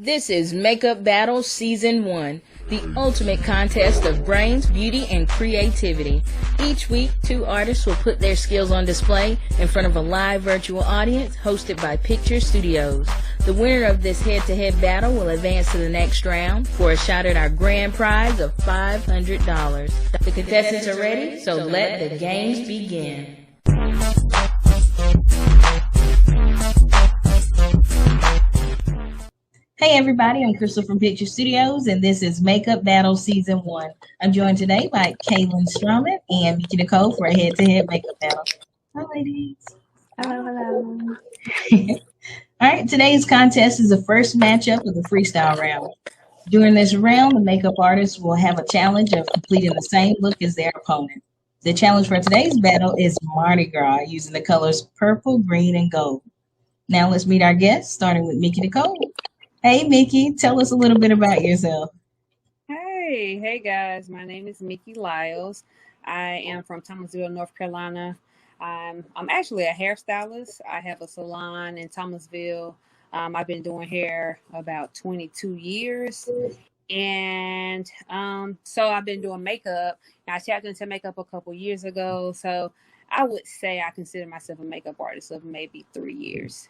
This is Makeup Battle Season 1, the ultimate contest of brains, beauty, and creativity. Each week, 2 artists will put their skills on display in front of a live virtual audience hosted by Picture Studios. The winner of this head-to-head battle will advance to the next round for a shot at our grand prize of $500. The contestants are ready, so let the games begin. Hey everybody, I'm Crystal from Picture Studios, and this is Makeup Battle Season 1. I'm joined today by Kalynn Stroman and Mikki Nicole for a head-to-head makeup battle. Hi ladies. Hello. All right, today's contest is the first matchup of the Freestyle Round. During this round, the makeup artists will have a challenge of completing the same look as their opponent. The challenge for today's battle is Mardi Gras, using the colors purple, green, and gold. Now let's meet our guests, starting with Mikki Nicole. Hey, Mikki, tell us a little bit about yourself. Hey guys. My name is Mikki Lyles. I am from Thomasville, North Carolina. I'm actually a hairstylist. I have a salon in Thomasville. I've been doing hair about 22 years. And so I've been doing makeup. I tapped into makeup a couple years ago. So I would say I consider myself a makeup artist of maybe 3 years.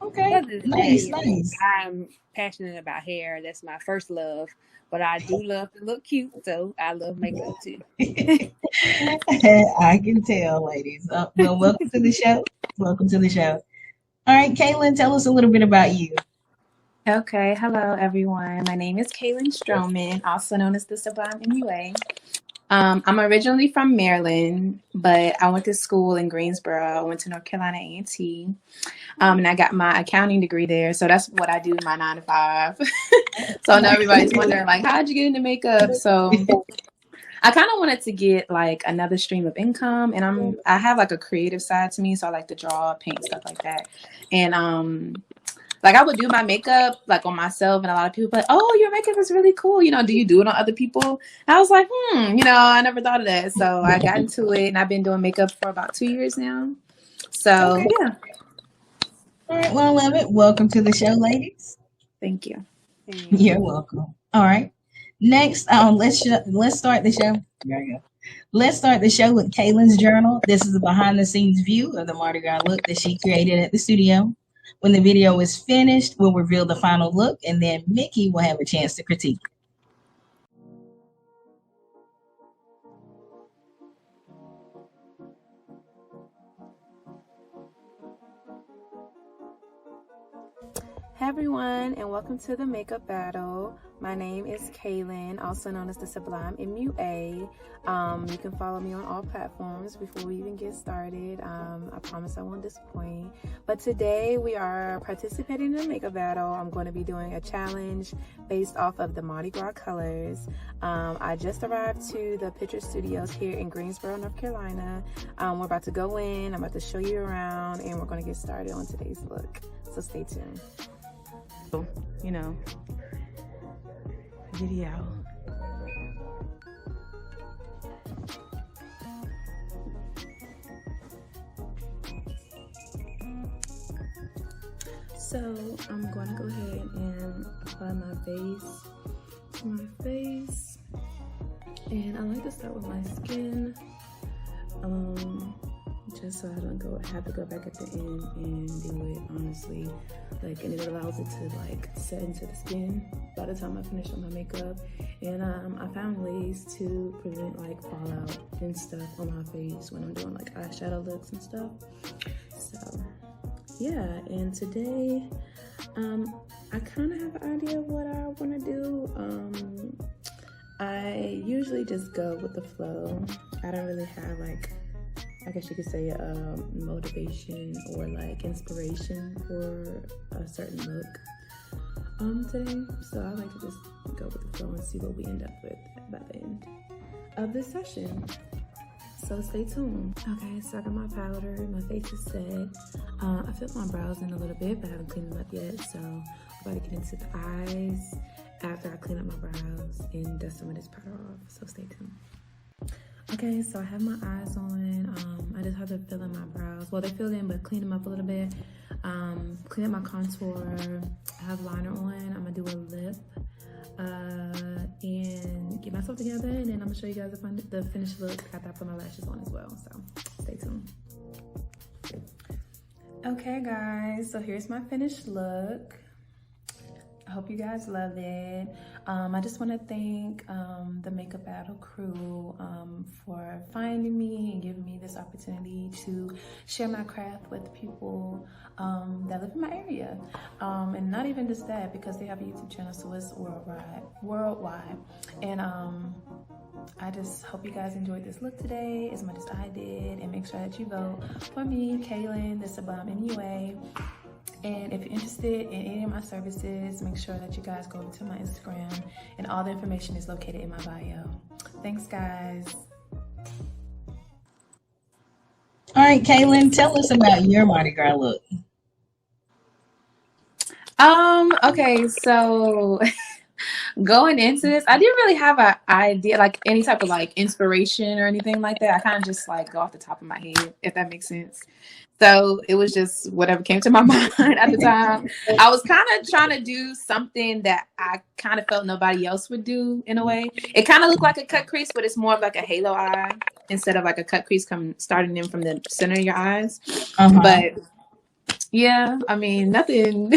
Okay, nice. I'm passionate about hair. That's my first love. But I do love to look cute, so I love makeup too. I can tell, ladies. Well, welcome to the show. Welcome to the show. All right, Kalynn, tell us a little bit about you. Okay, hello everyone. My name is Kalynn Stroman, also known as the Sublime MUA. I'm originally from Maryland, but I went to school in Greensboro. I went to North Carolina A&T, and I got my accounting degree there. So that's what I do in my 9 to 5. So I know everybody's wondering, like, how'd you get into makeup? So I kind of wanted to get like another stream of income, and I have like a creative side to me, so I like to draw, paint, stuff like that. And like I would do my makeup like on myself, and a lot of people like, oh, your makeup is really cool. You know, do you do it on other people? And I was like, I never thought of that. So I got into it, and I've been doing makeup for about 2 years now. So yeah. All right, well, I love it. Welcome to the show, ladies. Thank you. You're welcome. All right. Next, let's start the show. There we go. Let's start the show with Kalynn's journal. This is a behind-the-scenes view of the Mardi Gras look that she created at the studio. When the video is finished, we'll reveal the final look, and then Mikki will have a chance to critique. Hey everyone, and welcome to the Makeup Battle. My name is Kalynn, also known as the Sublime MUA. You can follow me on all platforms. Before we even get started, I promise I won't disappoint. But today we are participating in a makeup battle. I'm going to be doing a challenge based off of the Mardi Gras colors. I just arrived to the Picture Studios here in Greensboro, North Carolina. We're about to go in, I'm about to show you around, and we're going to get started on today's look. So stay tuned. Video. So I'm going to go ahead and apply my base to my face, and I like to start with my skin, just so I don't have to go back at the end and do it honestly, like, and it allows it to like set into the skin by the time I finish on my makeup. And I found ways to prevent like fallout and stuff on my face when I'm doing like eyeshadow looks and stuff. So yeah, and today I kind of have an idea of what I want to do. I usually just go with the flow. I don't really have like, I guess you could say motivation or like inspiration for a certain look today. So I like to just go with the flow and see what we end up with by the end of this session. So stay tuned. Okay, so I got my powder, my face is set. I filled my brows in a little bit, but I haven't cleaned them up yet. So I'm about to get into the eyes after I clean up my brows and dust some of this powder off. So stay tuned. Okay, so I have my eyes on. I just have to fill in my brows. Well, they're filled in, but clean them up a little bit. Clean up my contour. I have liner on. lower lip and get myself together, and then I'm gonna show you guys the finished look after I put my lashes on as well, so stay tuned. Okay guys, so here's my finished look. I hope you guys love it. I just want to thank the Makeup Battle crew for finding me and giving me this opportunity to share my craft with people that live in my area. And not even just that, because they have a YouTube channel, so it's worldwide. And I just hope you guys enjoyed this look today as much as I did. And make sure that you vote for me, Kalynn, the Sublime MUA. And if you're interested in any of my services, make sure that you guys go to my Instagram, and all the information is located in my bio. Thanks, guys. All right, Kalynn, tell us about your Mardi Gras look. Okay, so going into this, I didn't really have an idea, like any type of like inspiration or anything like that. I kind of just like go off the top of my head, if that makes sense. So it was just whatever came to my mind at the time. I was kind of trying to do something that I kind of felt nobody else would do in a way. It kind of looked like a cut crease, but it's more of like a halo eye instead of like a cut crease starting in from the center of your eyes. But yeah, I mean, nothing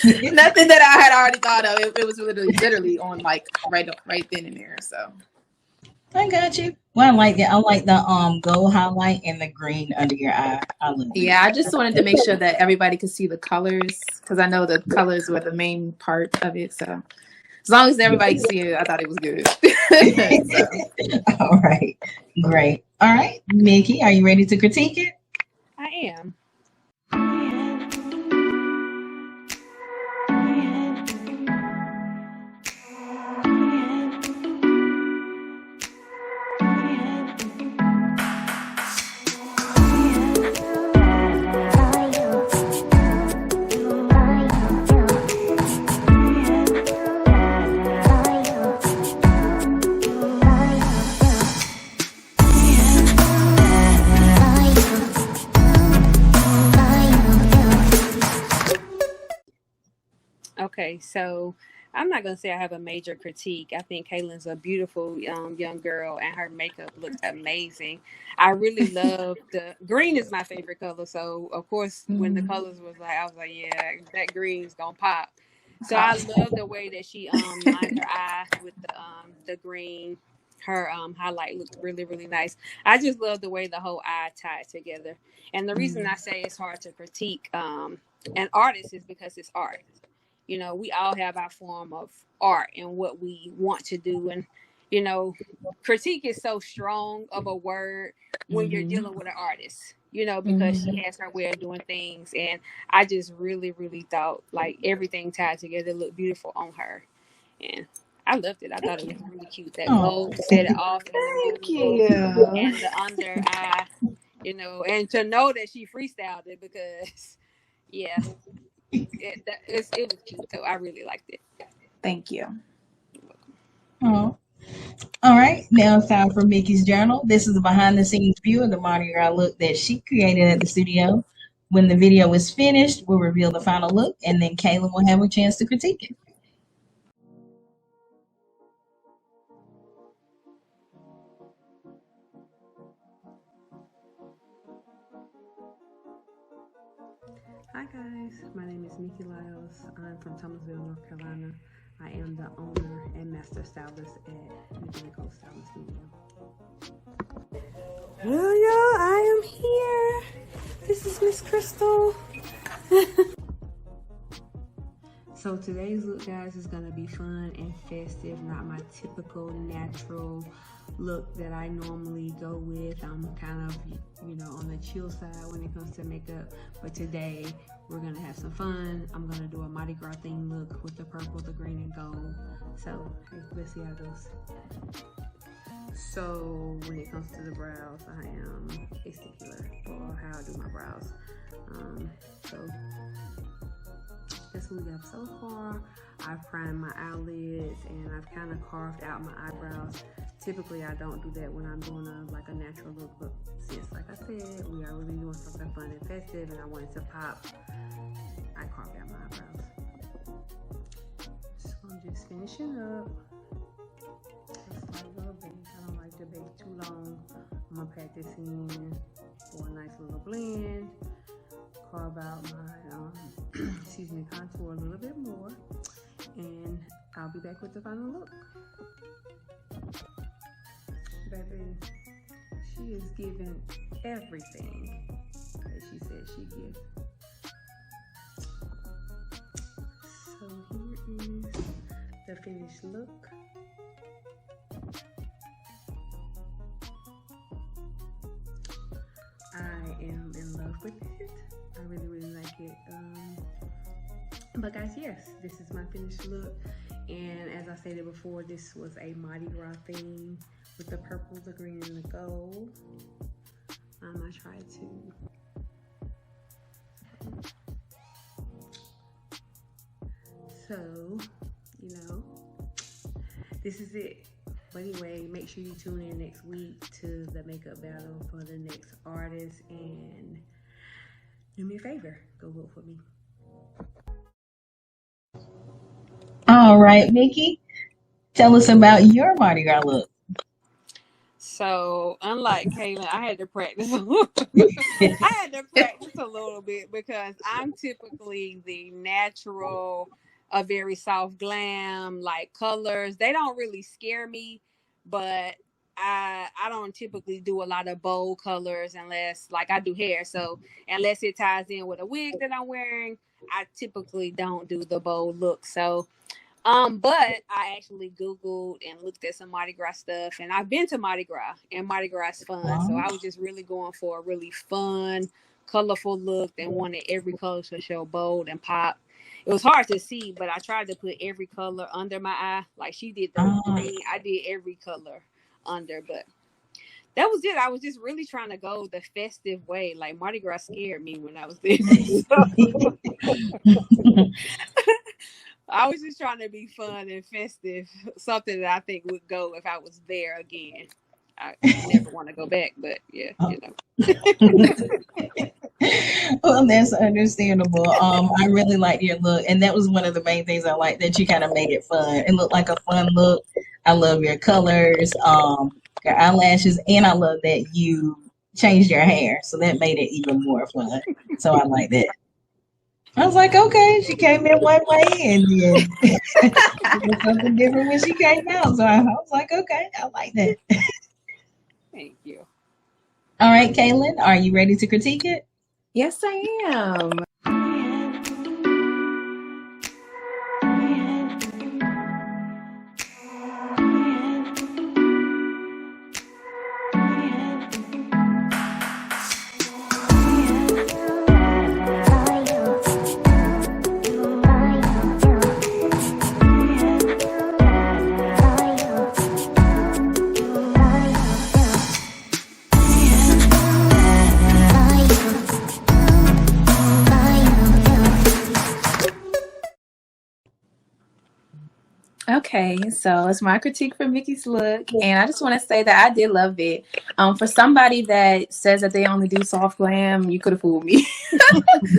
nothing that I had already thought of. It was literally on like right then and there. So I got you. Well, I like it. I like the gold highlight and the green under your eye. I love it. Yeah, I just wanted to make sure that everybody could see the colors, because I know the colors were the main part of it. So as long as everybody could see it, I thought it was good. All right, great. All right, Mikki, are you ready to critique it? I am. Okay, so I'm not gonna say I have a major critique. I think Kalynn's a beautiful young girl, and her makeup looks amazing. I really love the green is my favorite color. So of course, when the colors was like, I was like, yeah, that green's gonna pop. So I love the way that she lined her eye with the green. Her highlight looked really, really nice. I just love the way the whole eye tied together. And the reason I say it's hard to critique an artist is because it's art. You know, we all have our form of art and what we want to do. And, you know, critique is so strong of a word when you're dealing with an artist, you know, because she has her way of doing things. And I just really, really thought like everything tied together looked beautiful on her. And I loved it. I thought it was really cute. That gold set it off. Thank you. And the under eye, you know, and to know that she freestyled it because, yeah. It was cute, so I really liked it. Thank you. Oh. All right, now it's time for Mikki's journal. This is a behind-the-scenes view of the Mardi Gras look that she created at the studio. When the video is finished, we'll reveal the final look, and then Kalynn will have a chance to critique it. Hi guys, my name is Mikki Lyles. I'm from Thomasville, North Carolina. I am the owner and master stylist at Mikki Nicole Styling Studio. Well, y'all, I am here. This is Miss Crystal. So today's look, guys, is gonna be fun and festive, not my typical natural look that I normally go with. I'm kind of, you know, on the chill side when it comes to makeup, but today we're gonna have some fun. I'm gonna do a Mardi Gras theme look with the purple, the green, and gold. So let's see how it goes. So when it comes to the brows, I am a stickler for how I do my brows. So that's what we have so far. I've primed my eyelids and I've kind of carved out my eyebrows. Typically, I don't do that when I'm doing a natural look, but since, like I said, we are really doing something fun and festive and I wanted to pop, I carved out my eyebrows. just finishing up. Just like a little bit. I don't like to bake too long. I'm gonna pat this in for a nice little blend. Carve out my contour a little bit more, and I'll be back with the final look. Baby, she is giving everything that she said she'd give. So here is the finished look. I am in love with it. I really, really like it. But guys, yes, this is my finished look. And as I stated before, this was a Mardi Gras theme with the purple, the green, and the gold. I tried to this is it. But anyway, make sure you tune in next week to the makeup battle for the next artist, and do me a favor, go vote for me. All right, Mikki, tell us about your Mardi Gras look. So, unlike Kalynn, I had to practice a little bit. Because I'm typically the natural, a very soft glam, like colors. They don't really scare me, but I don't typically do a lot of bold colors unless, like, I do hair. So, unless it ties in with a wig that I'm wearing, I typically don't do the bold look. So, but I actually Googled and looked at some Mardi Gras stuff, and I've been to Mardi Gras, and Mardi Gras is fun. Wow. So I was just really going for a really fun, colorful look and wanted every color to show bold and pop. It was hard to see, but I tried to put every color under my eye. Like she did the green, I did every color under, but that was it. I was just really trying to go the festive way. Like Mardi Gras scared me when I was there. I was just trying to be fun and festive, something that I think would go if I was there again. I never want to go back, but yeah, you know. Well, that's understandable. I really liked your look, and that was one of the main things I liked, that you kind of made it fun. It looked like a fun look. I love your colors, your eyelashes, and I love that you changed your hair, so that made it even more fun. So I like that. I was like, okay, she came in one way and then it was something different when she came out. So I was like, okay, I like that. Thank you. All right, Kalynn, are you ready to critique it? Yes, I am. Okay, so it's my critique for Mikki's look, and I just want to say that I did love it. For somebody that says that they only do soft glam, you could have fooled me.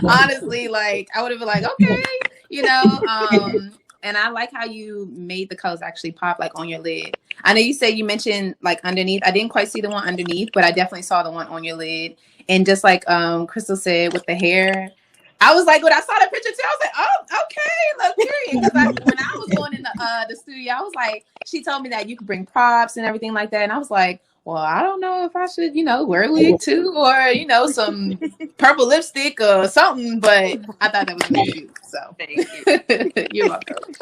Honestly, like I would have been like, okay, you know. And I like how you made the colors actually pop, like on your lid. I know you said you mentioned like underneath. I didn't quite see the one underneath, but I definitely saw the one on your lid. And just like Crystal said with the hair, I was like, when I saw the picture too, I was like, oh, okay, look, period. Because when I was going in the studio, I was like, she told me that you could bring props and everything like that. And I was like, well, I don't know if I should, you know, wear a wig too, or, you know, some purple lipstick or something. But I thought that was really cute. So thank you. You're welcome.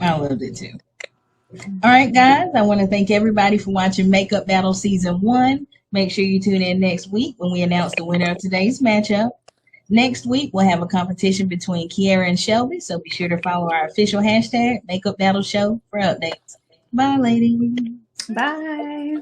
I loved it too. All right, guys, I want to thank everybody for watching Makeup Battle Season 1. Make sure you tune in next week when we announce the winner of today's matchup. Next week, we'll have a competition between Kiara and Shelby, so be sure to follow our official hashtag, MakeupBattleShow, for updates. Bye, ladies. Bye.